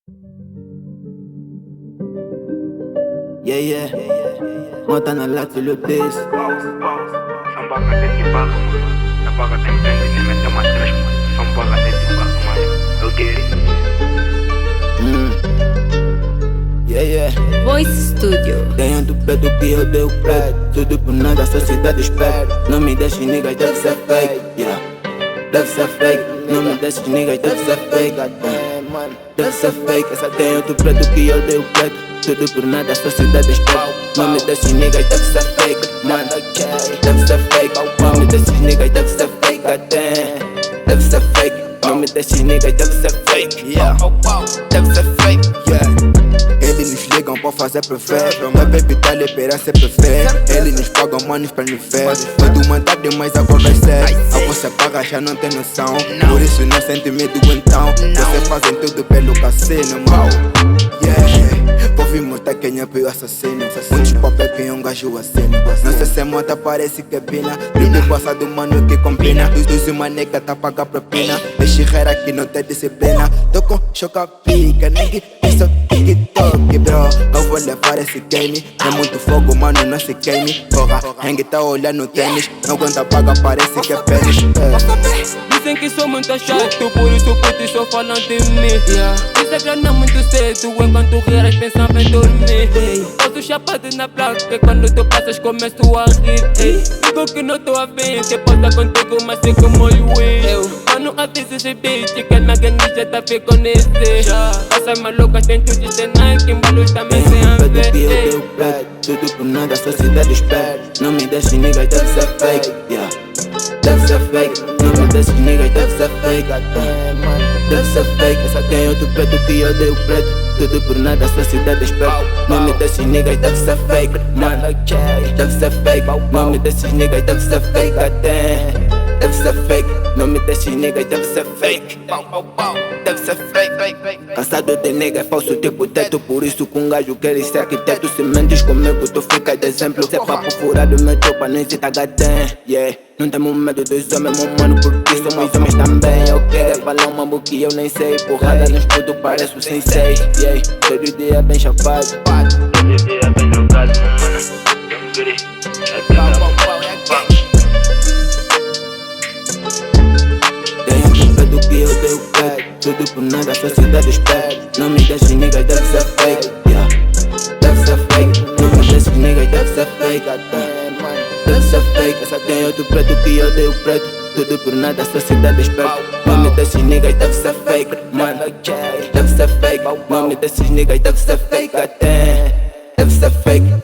Yeah, yeah. Mota na lata le base. São Paulo até de barco, mano. Na paga tem sangue, nem mete mais três, mano. São Paulo até de barco, mano. Eu quero. Yeah, yeah. Voice Studio. Tenho do pé do que eu dei o pé. Tudo por nada, a sociedade espera. Não me deixes, niggas, deve ser fake. Yeah, deve ser fake. Não me deixes, niggas, deve ser fake. Deve ser fake. Essa tenho do pé do que eu dei o pé. Tudo por nada, a sociedade espera. Não me deixes, niggas, deve ser fake. Mano, deve ser fake. Não me deixes, niggas, deve ser fake. Deve ser fake. Não me deixes, niggas, deve ser fake. Yeah, deve ser fake. Yeah. Eles nos ligam pra fazer perfeito. Meu baby tá liberando ser perfeito. Eles nos pagam manos pra nos ver. Quando mandar demais a conversar, a você paga já não tem noção. Por isso não sente medo então. Vocês fazem tudo pelo cassino, mal. Yeah, vou vir mostrar quem é pior assassino. Muitos papéis quem é um gajo assim. Não sei se monta, parece que é pina. Tudo passado, mano, que combina. Dos maneca tá paga propina. Deixe rara que não tem disciplina. Tô com choca pica, ninguém pensa TikTok, bro. Eu vou levar esse game. É muito fogo, mano, não se queime. Porra, hang tá olhando no tênis. Não aguenta paga, parece que é pênis. Dizem que sou muito chato, por isso putos só falam de mim. Isso é grana muito cedo, enquanto riras pensava em dormir. Posso chapado na placa, quando tu passas começo a rir. Digo que não tô a ver, que possa contigo, mas sei como eu. Mano, avisa esse bitch, que a minha ganija tá fe conhecer. Passas malucas, tem tudo de Nike, embalos também sem a ver. Tudo por nada, a sociedade espera. Não me deixes, niggas, deve ser fake. Yeah, deve ser fake. Não me deixes, niggas, deve ser fake. Deve ser fake. Essa tem outro preto que eu dei o preto. Tudo por nada, a sociedade espera. Não me deixes, niggas, deve ser fake. Mano, deve ser fake. Não me deixes, niggas, deve ser fake. Deve ser fake. Não me deixes, niggas, deve ser fake. Deve ser fake. Cansado de nega, é falso tipo teto. Por isso que um gajo quer ser arquiteto. Se mentes comigo, tu fica de exemplo. Se é papo furado, meu tropa nem se tá gadem. Yeah, não temos medo dos homens, meu mano, porque somos homens também. Eu quero falar uma boca que eu nem sei. Porrada nos putos, pareço sensei. Yeah, todo dia bem chapado. Todo dia bem jogado, mano. Eu quero. Do que eu dei o pé, tudo por nada, a sociedade espera. Não me deixes, niggas, deve ser fake. Yeah, deve ser fake. Não me deixes, niggas, deve ser fake. Deve ser fake. Essa tem outro preto que eu dei o preto. Tudo por nada, a sociedade espera. Não me deixes, niggas, deve ser fake. Mano, deve ser fake. Não me deixes, niggas, deve ser fake. Deve ser fake.